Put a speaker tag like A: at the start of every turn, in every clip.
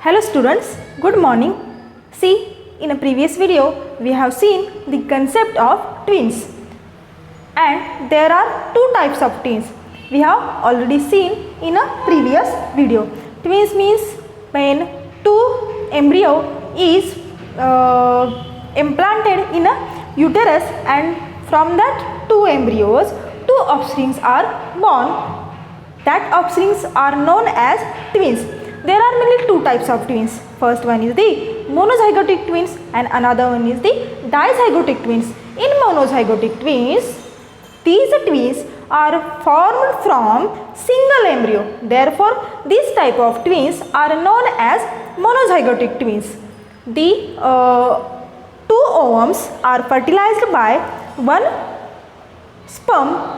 A: Hello students, good morning. See, in a previous video we have seen the concept of twins, and there are two types of twins. We have already seen in a previous video. Twins means when two embryo is implanted in a uterus, and from that two embryos two offsprings are born. That offsprings are known as twins. There are mainly two types of twins. First one is the monozygotic twins and another one is the dizygotic twins. In monozygotic twins, these twins are formed from single embryo. Therefore, this type of twins are known as monozygotic twins. The two ovumes are fertilized by one sperm.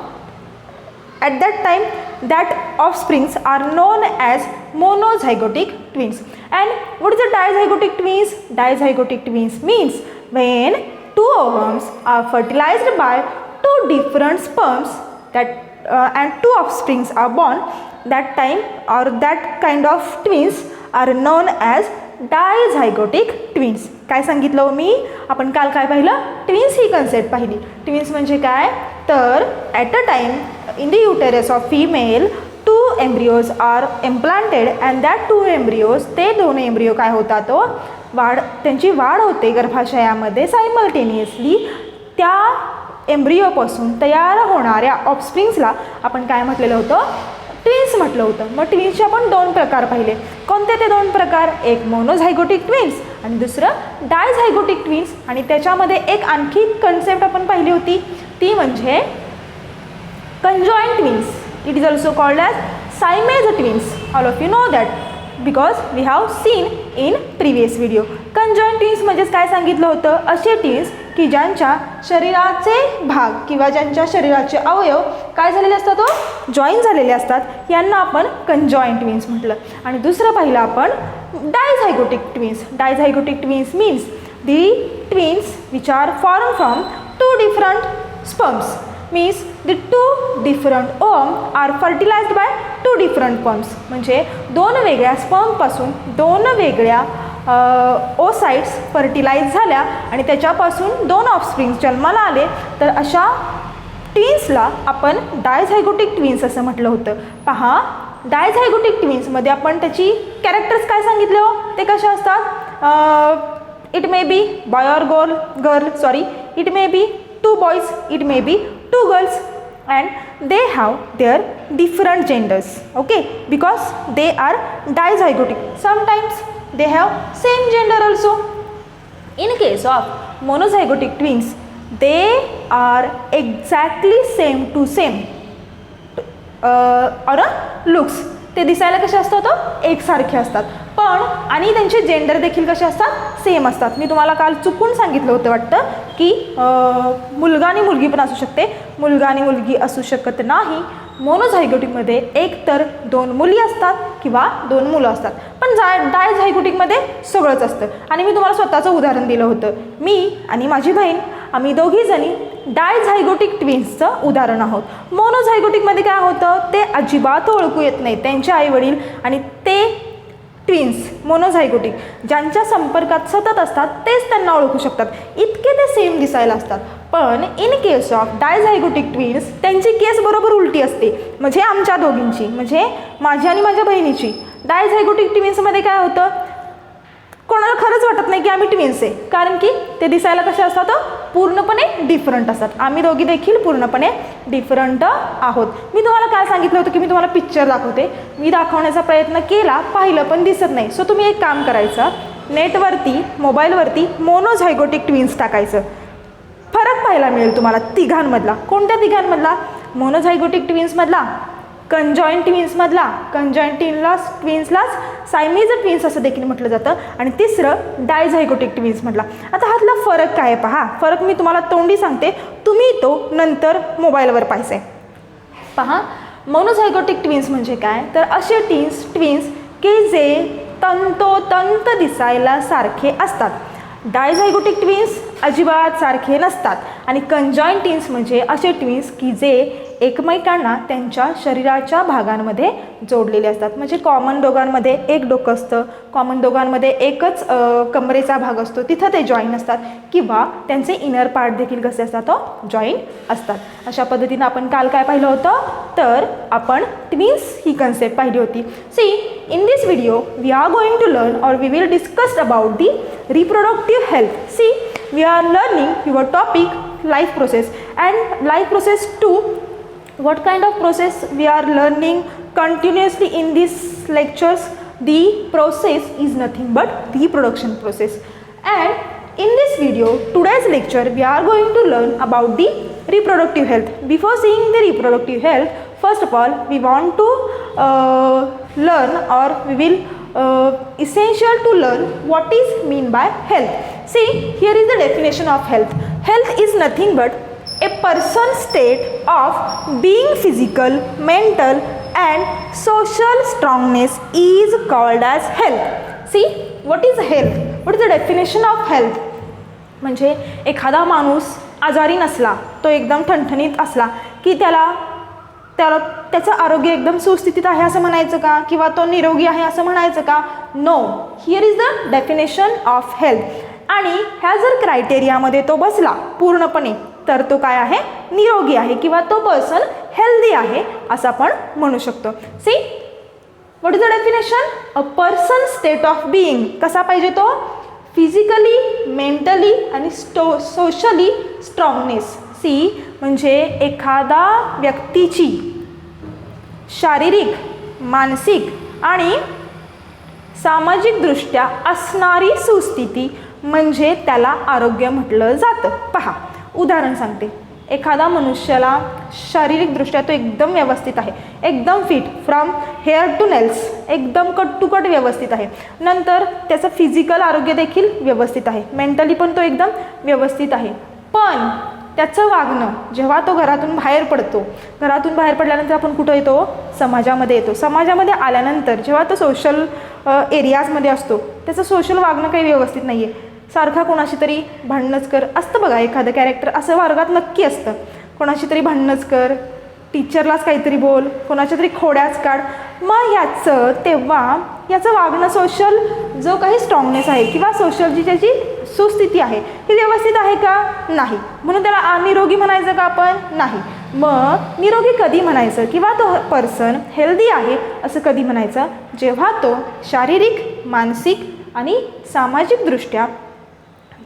A: At that time, that offsprings are known as monozygotic twins. And what is a dizygotic twins? Dizygotic twins means when two ovumes are fertilized by two different sperms and two offsprings are born. That time or that kind of twins are known as dizygotic twins. काय सांगितलं मी? आपण काल काय पाहिलं? Twins ही concept पाहिली. Twins म्हणजे काय? तर at a time in the uterus of female two embryos are implanted and that two embryos ते दोन एम्ब्रियो काय होतात त्यांची वाढ होते गर्भाशयामध्ये सायमल्टेनियसली. त्या एम्ब्रियोपासून तयार होणाऱ्या ऑफस्प्रिंग्सला आपण काय म्हटलेलं होतं? ट्विन्स म्हटलं होतं. मग ट्विन्सचे आपण दोन प्रकार पाहिले. कोणते ते दोन प्रकार? एक मोनोझायगोटिक ट्विन्स आणि दुसरं डायझायगोटिक ट्विन्स. आणि त्याच्यामध्ये एक आणखी कन्सेप्ट आपण पाहिली होती, ती म्हणजे conjoined twins. It is also called as Siamese twins. All of you know that because we have seen in previous video. Conjoined twins म्हणजे काय सांगितलं होतं? असे ट्विन्स की ज्यांच्या शरीराचे भाग किंवा ज्यांच्या शरीराचे अवयव काय झालेले असतात? जॉईन झालेले असतात. यांना आपण कंजॉइंट ट्विन्स म्हटलं. आणि दुसरं पाहिलं आपण dizygotic twins. Dizygotic twins means the twins which are form from two different sperms. means the two different ovum are fertilized by two different sperms. म्हणजे दोन वेगळ्या स्पर्मपासून दोन वेगळ्या ओसाइट्स फर्टिलाइज झाल्या आणि त्याच्यापासून दोन ऑफस्प्रिंग्स जन्माला आले. तर अशा ट्विन्सला आपण डायझायगोटिक ट्विन्स असं म्हटलं होतं. पहा, डायझायगोटिक ट्विन्समध्ये आपण त्याची कॅरेक्टर्स काय सांगितले हो? ते कशा असतात? It may be boy or girl, it may be two boys, it may be two girls, and they have their different genders, okay, because they are dizygotic. Sometimes they have same gender also. In case of monozygotic twins, they are exactly same to same or looks. ते दिसायला कसे असतात? एकसारखे असतात. पण आणि त्यांचे gender देखील कसे असतात? सेम असतात. मी तुम्हाला काल चुकून सांगितलं होतं वाटतं की मुलगा आणि मुलगी पण असू शकते, मुलगा आणि मुलगी असू शकत नाही. मोनोझायगोटिकमध्ये एक तर दोन मुली असतात किंवा दोन मुलं असतात. पण डायझायगोटिकमध्ये सगळंच असतं. आणि मी तुम्हाला स्वतःचं उदाहरण दिलं होतं. मी आणि माझी बहीण आम्ही दोघीजणी डायझायगोटिक ट्विन्सचं उदाहरण आहोत. मोनोझायगोटिकमध्ये काय होतं? ते अजिबात ओळखू येत नाही. त्यांचे आईवडील आणि ते ट्विन्स मोनोझायगोटिक ज्यांच्या संपर्कात सतत असतात तेच त्यांना ओळखू शकतात. इतके ते सेम दिसायला असतात. पण इन केस ऑफ डायझायगोटिक ट्विन्स त्यांची केस बरोबर उलटी असते. म्हणजे आमच्या दोघींची, म्हणजे माझी आणि माझ्या बहिणीची. डायझायगोटिक ट्विन्समध्ये काय होतं? कोणाला खरंच वाटत नाही की आम्ही ट्विन्स आहे, कारण की ते दिसायला कसे असतात? पूर्णपणे डिफरंट असतात. आम्ही दोघी देखील पूर्णपणे डिफरंट आहोत. मी तुम्हाला काय सांगितलं होतं की मी तुम्हाला पिक्चर दाखवते. मी दाखवण्याचा प्रयत्न केला, पाहिलं पण दिसत नाही. सो तुम्ही एक काम करायचं, नेटवरती मोबाईलवरती मोनोझायगोटिक ट्विन्स टाकायचं. फरक पाहायला मिळेल तुम्हाला तिघांमधला. कोणत्या तिघांमधला? मोनोझायगोटिक ट्विन्समधला, कंजॉइंट ट्विन्समधला. कंजॉइंट ट्विन्सलाच सायमीज ट्विन्स असं देखील म्हटलं जातं. आणि तिसरं डायझायगोटिक ट्विन्समधला. आता ह्यातला फरक काय? पहा, फरक मी तुम्हाला तोंडी सांगते, तुम्ही तो नंतर मोबाईलवर पाहिजे. पहा, मोनोझायगोटिक ट्विन्स म्हणजे काय? तर असे ट्विन्स की जे तंतोतंत दिसायला सारखे असतात. डायझायगोटिक ट्विन्स अजिबात सारखे नसतात. आणि कंजॉइंट ट्विन्स म्हणजे असे ट्विन्स की जे एकमेकांना त्यांच्या शरीराच्या भागांमध्ये जोडलेले असतात. म्हणजे कॉमन दोघांमध्ये एक डोकं असतं, कॉमन दोघांमध्ये एकच कमरेचा भाग असतो, तिथं ते जॉईन असतात, किंवा त्यांचे इनर पार्ट देखील कसे असतात तो जॉईन असतात. अशा पद्धतीनं आपण काल काय पाहिलं होतं, तर आपण ट्विन्स ही कन्सेप्ट पाहिली होती. See, in this video we are going to learn or we will discuss about the reproductive health. See, we are learning your topic life process, and life process 2, what kind of process we are learning continuously in these lectures? The process is nothing but reproduction process. And in this video, today's lecture, we are going to learn about the reproductive health. Before seeing the reproductive health, first of all we want to learn, or we will essential to learn what is mean by health. See, here is the definition of health. Health is nothing but a person's state of being physical, mental and social strongness is called as health. See, what is health? What is the definition of health? म्हणजे एखादा माणूस आजारी नसला, तो एकदम ठणठणीत असला की त्याचं आरोग्य एकदम सुस्थितीत आहे असं म्हणायचं का, किंवा तो निरोगी आहे असं म्हणायचं का? No, here is the definition of health. आणि ह्या जर क्रायटेरियामध्ये तो बसला पूर्णपणे, तर तो काय आहे? निरोगी आहे, किंवा तो पर्सन हेल्दी आहे असं आपण म्हणू शकतो. See, what is the definition? A person state of being. कसा पाहिजे तो? फिजिकली, मेंटली आणि सोशली स्ट्रॉंगनेस. सी, म्हणजे एखादा व्यक्तीची शारीरिक, मानसिक आणि सामाजिकदृष्ट्या असणारी सुस्थिती म्हणजे त्याला आरोग्य म्हटलं जातं. पहा, उदाहरण सांगते. एखादा मनुष्याला शारीरिकदृष्ट्या तो एकदम व्यवस्थित आहे, एकदम fit from hair to nails, एकदम कट टू कट व्यवस्थित आहे. नंतर त्याचं फिजिकल आरोग्य देखील व्यवस्थित आहे, मेंटली पण तो एकदम व्यवस्थित आहे. पण त्याचं वागणं, जेव्हा तो घरातून बाहेर पडतो, घरातून बाहेर पडल्यानंतर आपण कुठं येतो? समाजामध्ये येतो. समाजामध्ये आल्यानंतर जेव्हा तो सोशल एरियाजमध्ये असतो, त्याचं सोशल वागणं काही व्यवस्थित नाही आहे. सारखा कोणाशी तरी भांडणच कर असतं. बघा, एखादं कॅरेक्टर असं वर्गात नक्की असतं. कोणाशी तरी भांडणच कर, टीचरलाच काहीतरी बोल, कोणाच्या तरी खोड्याच काढ. मग तेव्हा याचं वागणं, सोशल जो काही स्ट्रॉंगनेस आहे किंवा सोशलची त्याची सुस्थिती आहे ती व्यवस्थित आहे का? नाही. म्हणून त्याला निरोगी म्हणायचं का आपण? नाही. मग निरोगी कधी म्हणायचं, किंवा तो पर्सन हेल्दी आहे असं कधी म्हणायचं? जेव्हा तो शारीरिक, मानसिक आणि सामाजिकदृष्ट्या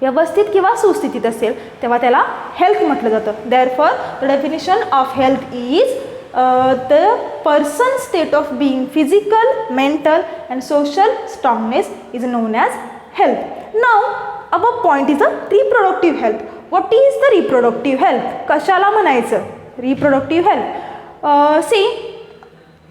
A: व्यवस्थित किंवा सुस्थितीत असेल, तेव्हा त्याला हेल्थ म्हटलं जातं. Therefore the definition of health is the person state of being physical, mental and social strongness is known as health. Now above point is a reproductive health. What is the reproductive health? कशाला म्हणायचं reproductive health? See,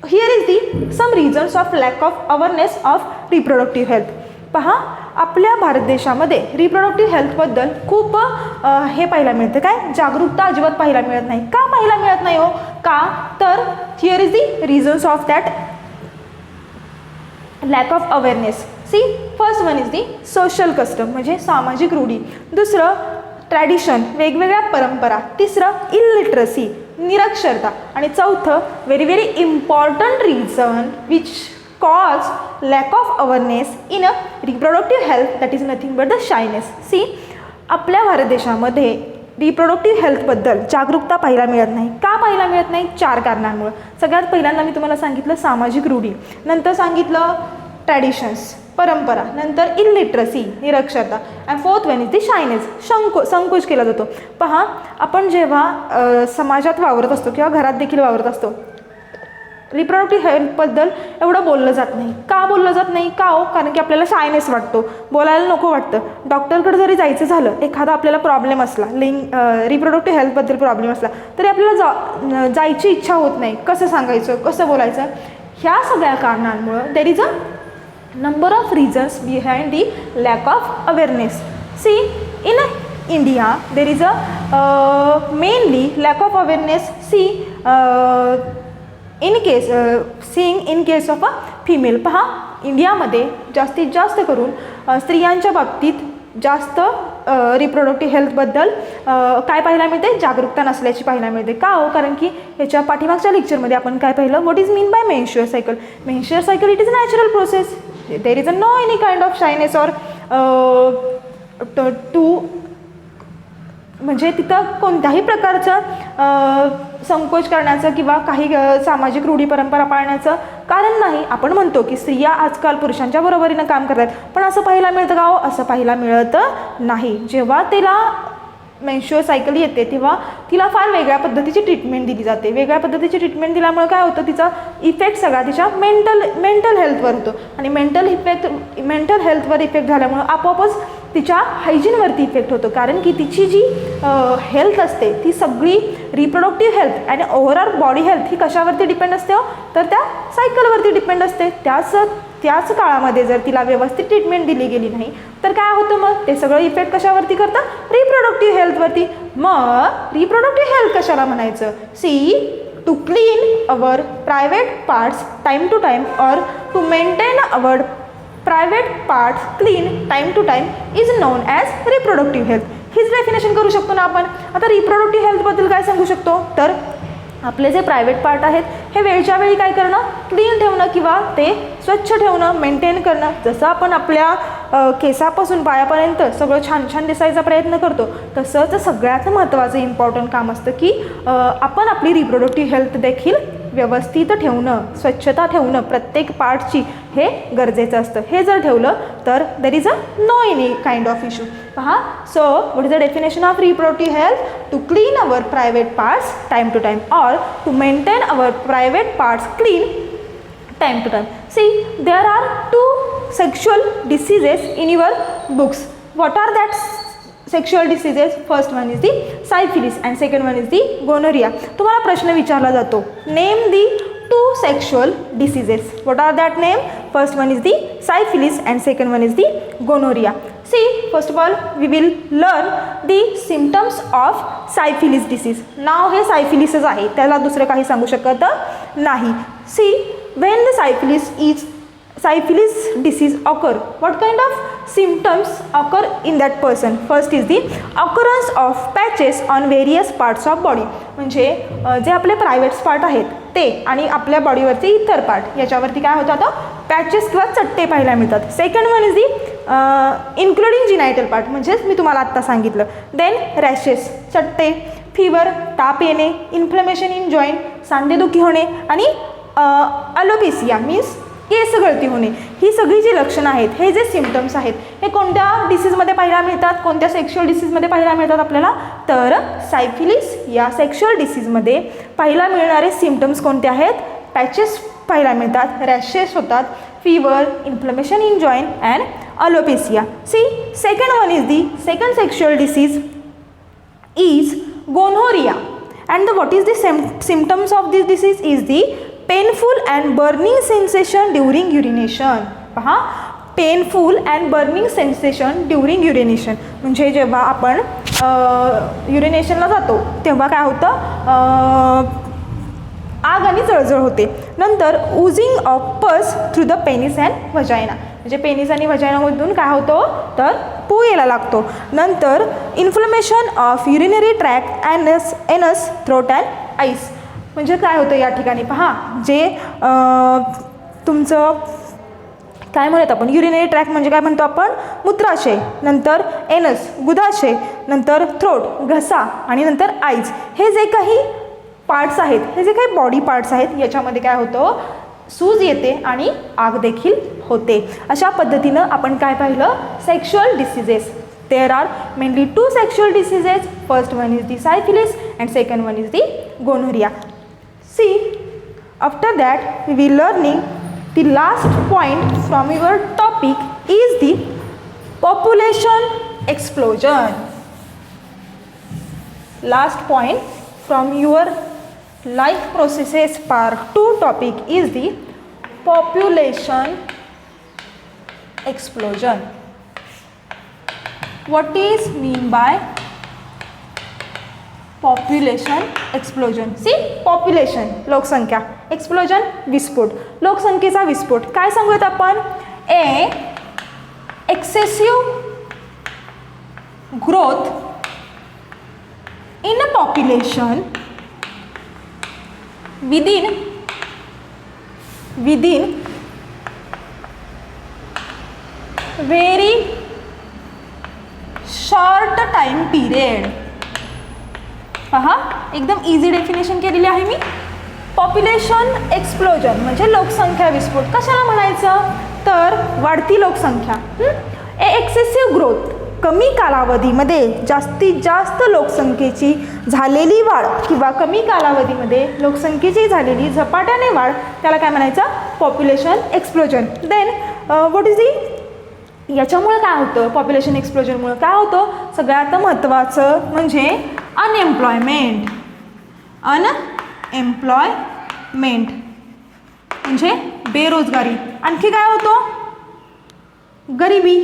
A: here is the some reasons of lack of awareness of reproductive health. पहा, आपल्या भारत देशामध्ये reproductive हेल्थबद्दल खूप हे पाहायला मिळतं. काय? जागरूकता अजिबात पाहायला मिळत नाही. का पाहायला मिळत नाही हो? का? तर here is the reasons of that lack of awareness. See, first one is the social custom, म्हणजे सामाजिक रूढी. दुसरं ट्रॅडिशन, वेगवेगळ्या परंपरा. तिसरं इलिटरसी, निरक्षरता. आणि चौथं very very important reason which cause lack of awareness in a reproductive health, that is nothing but the shyness. See, आपल्या भारत देशामध्ये रिप्रोडक्टिव्ह हेल्थबद्दल जागरूकता पाहायला मिळत नाही. का पाहायला मिळत नाही? 4 कारणांमुळे. सगळ्यात पहिल्यांदा मी तुम्हाला सांगितलं सामाजिक रूढी, नंतर सांगितलं ट्रॅडिशन्स, परंपरा, नंतर इलिटरसी, निरक्षरता, and fourth one is the shyness, संकोच केला जातो. पहा, आपण जेव्हा समाजात वावरत असतो किंवा घरात देखील वावरत असतो, रिप्रोडक्टिव्ह हेल्थबद्दल एवढं बोललं जात नाही. का बोललं जात नाही? का हो? कारण की आपल्याला शायनेस वाटतो, बोलायला नको वाटतं. डॉक्टरकडे जरी जायचं झालं, एखादा आपल्याला प्रॉब्लेम असला, रिप्रोडक्टिव्ह हेल्थबद्दल प्रॉब्लेम असला, तरी आपल्याला जायची इच्छा होत नाही. कसं सांगायचं, कसं बोलायचं? ह्या सगळ्या कारणांमुळं there is a number of reasons behind the lack of awareness. See, in India there is a mainly lack of awareness. See, in case of a female. पहा, इंडियामध्ये जास्तीत जास्त करून स्त्रियांच्या बाबतीत जास्त रिप्रोडक्टिव्ह हेल्थबद्दल काय पाहायला मिळते, जागरूकता नसल्याची पाहायला मिळते. का हो, कारण की ह्याच्या पाठीमागच्या लेक्चरमध्ये आपण काय पाहिलं, what is mean by menstrual cycle. Menstrual cycle it is a natural process, there is a no any kind of shyness or to, म्हणजे तिथं कोणत्याही प्रकारचं संकोच करण्याचं किंवा काही सामाजिक रूढी परंपरा पाळण्याचं कारण नाही. आपण म्हणतो की स्त्रिया आजकाल पुरुषांच्या बरोबरीनं काम करतात, पण असं पाहायला मिळतं का हो, असं पाहायला मिळत नाही. जेव्हा तिला मेन्स्ट्रुअल सायकल येते तेव्हा तिला फार वेगळ्या पद्धतीची ट्रीटमेंट दिली जाते. वेगळ्या पद्धतीची ट्रीटमेंट दिल्यामुळे काय होतं, तिचा इफेक्ट सगळा तिच्या मेंटल हेल्थवर होतो आणि मेंटल हेल्थवर इफेक्ट झाल्यामुळं आपोआपच तिच्या हायजीनवरती इफेक्ट होतो. कारण की तिची जी हेल्थ असते ती सगळी रिप्रोडक्टिव्ह हेल्थ आणि ओव्हरऑल बॉडी हेल्थ ही कशावरती डिपेंड असते हो, तर त्या सायकलवरती डिपेंड असते. त्याच काळामध्ये जर तिला व्यवस्थित ट्रीटमेंट दिली गेली नाही तर काय होतं, मग ते सगळं इफेक्ट कशावरती करतं, रिप्रोडक्टिव्ह हेल्थवरती. मग रिप्रोडक्टिव्ह हेल्थ कशाला म्हणायचं, see to clean our private parts time to time or to maintain our private parts clean time to time is known as reproductive health. हीच डेफिनेशन करू शकतो ना आपण. आता रिप्रोडक्टिव्ह हेल्थबद्दल काय सांगू शकतो, तर आपले जे प्रायव्हेट पार्ट आहेत हे वेळच्या वेळी काय करणं, क्लीन ठेवणं किंवा ते स्वच्छ ठेवणं, मेंटेन करणं. जसं आपण आपल्या केसापासून पायापर्यंत सगळं छान छान दिसायचा प्रयत्न करतो, तसंच सगळ्यात महत्त्वाचं इम्पॉर्टंट काम असतं की आपण आपली रिप्रोडक्टिव्ह हेल्थ देखील व्यवस्थित ठेवणं, स्वच्छता ठेवणं प्रत्येक पार्टची, हे गरजेचं असतं. हे जर ठेवलं तर there is a no any kind of issue. पहा, so what is the definition of reproductive health, to clean our private parts time to time or to maintain our private parts clean time to time. See, there are two sexual diseases in your books. What are that sexual diseases? First one is the syphilis and second one is the gonorrhea. तुम्हाला प्रश्न विचारला जातो, name the two sexual diseases. What are that name? First one is the syphilis and second one is the gonorrhea. See, first of all we will learn the symptoms of syphilis disease. नाव हे syphilisच आहे, त्याला दुसरं काही सांगू शकत नाही. See, when the syphilis disease occur, what kind of symptoms occur in that person? First is the occurrence of patches on various parts of body. म्हणजे जे आपले प्रायव्हेट पार्ट आहेत ते आणि आपल्या बॉडीवरचे इतर पार्ट याच्यावरती काय होतं, आता पॅचेस किंवा चट्टे पाहायला मिळतात. Second one is the including genital part, म्हणजेच मी तुम्हाला आत्ता सांगितलं. देन रॅशेस, चट्टे, फीवर, ताप येणे, इन्फ्लेमेशन इन जॉईंट, सांधेदुखी होणे आणि अलोपेसिया मीन्स केस गळती होणे. ही सगळी जी लक्षणं आहेत, हे जे सिम्पटम्स आहेत, हे कोणत्या डिसीजमध्ये पाहायला मिळतात, कोणत्या सेक्शुअल डिसीजमध्ये पाहायला मिळतात आपल्याला, तर सायफिलिस या सेक्शुअल डिसीजमध्ये पाहायला मिळणारे सिम्पटम्स कोणते आहेत, पॅचेस पाहायला मिळतात, रॅशेस होतात, fever, inflammation in joint and alopecia. See, second one is the second sexual disease is gonorrhoea and what is the symptoms of this disease is the painful and burning sensation during urination. पहा, painful and burning sensation during urination, म्हणजे जेव्हा आपण युरिनेशनला जातो तेव्हा काय होतं, आग आणि जळजळ होते. नंतर oozing of pus through the penis and vagina, म्हणजे पेनिस आणि व्हजायनामधून काय होतं, तर पू यायला लागतो. नंतर इन्फ्लमेशन ऑफ युरिनरी ट्रॅक्ट एनस थ्रोट अँड आईस, म्हणजे काय होतं या ठिकाणी पहा, जे तुमचं काय म्हणत आपण, युरिनरी ट्रॅक म्हणजे काय म्हणतो आपण, मूत्राशय, नंतर एनस गुदाशय, नंतर थ्रोट घसा आणि नंतर आईज, हे जे काही पार्ट्स आहेत, हे जे काही बॉडी पार्ट्स आहेत, याच्यामध्ये काय होतं, सूज येते आणि आग देखील होते. अशा पद्धतीनं आपण काय पाहिलं, sexual diseases. There are mainly two sexual diseases. First one is the syphilis and second one is the gonorrhoea. See, after that we will learning the last point from your topic is the population explosion. Last point from your life processes part 2 topic is the population explosion. What is mean by population explosion? See, population लोकसंख्या, explosion विस्फोट, लोकसंख्येचा विस्फोट. काय सांगूयात आपण, excessive growth in a population within very short time period. पहा एकदम easy definition केलेली आहे मी. पॉप्युलेशन एक्सप्लोजन म्हणजे लोकसंख्या विस्फोट कशाला म्हणायचं तर वाढती लोकसंख्या. एक्सेसिव्ह ग्रोथ कमी कालावधीमध्ये जास्तीत जास्त लोकसंख्येची झालेली वाढ किंवा कमी कालावधीमध्ये लोकसंख्येची झालेली झपाट्याने वाढ त्याला काय म्हणायचं population explosion. Then what is the याच्यामुळे काय होतं पॉप्युलेशन एक्सप्लोजनमुळे काय होतं सगळ्यात महत्त्वाचं म्हणजे अनएम्प्लॉयमेंट म्हणजे बेरोजगारी. आणखी काय होतं गरिबी.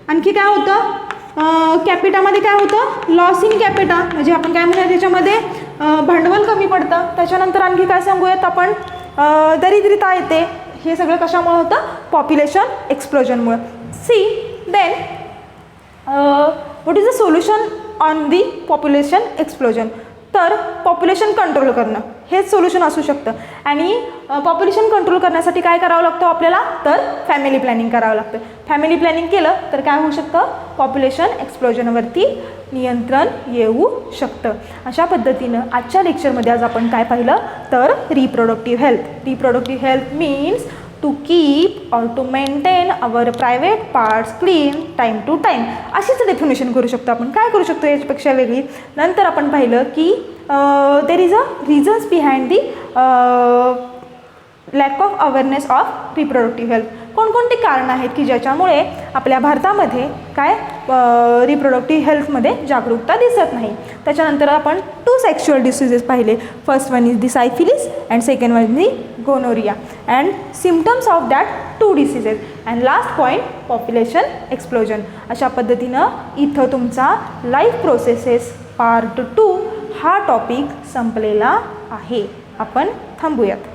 A: आणखी काय होतं कॅपिटामध्ये काय होतं लॉस इन कॅपिटा म्हणजे आपण काय म्हणूया त्याच्यामध्ये भांडवल कमी पडतं. त्याच्यानंतर आणखी काय सांगूयात आपण दरिद्रता येते. हे सगळं कशामुळे होतं पॉप्युलेशन एक्सप्लोजनमुळे. See then what is the solution on the population explosion तर पॉप्युलेशन कंट्रोल करणं हेच सोल्युशन असू शकतं. आणि पॉप्युलेशन कंट्रोल करण्यासाठी काय करावं लागतं आपल्याला तर फॅमिली प्लॅनिंग करावं लागतं. फॅमिली प्लॅनिंग केलं तर काय होऊ शकतं पॉप्युलेशन एक्सप्लोजनवरती नियंत्रण येऊ शकतं. अशा पद्धतीनं आजच्या लेक्चरमध्ये आज आपण काय पाहिलं तर reproductive health. Reproductive health means to keep or to maintain our private parts clean time to time अशीच डेफिनेशन करू शकतो आपण. काय करू शकतो याच्यापेक्षा वेगळी. नंतर आपण पाहिलं की देर is a reasons behind the lack of awareness of reproductive health. कोणकोणती कारणं आहेत की ज्याच्यामुळे आपल्या भारतामध्ये काय रिप्रोडक्टिव्ह हेल्थमध्ये जागरूकता दिसत नाही. त्याच्यानंतर आपण 2 सेक्शुअल डिसीजेस पाहिले. First one is the syphilis and second one is the gonorrhoea and symptoms of that 2 diseases and last point population explosion. अशा पद्धतीनं इथं तुमचा लाईफ प्रोसेसेस पार्ट 2 हा टॉपिक संपलेला आहे. आपण थांबूयात.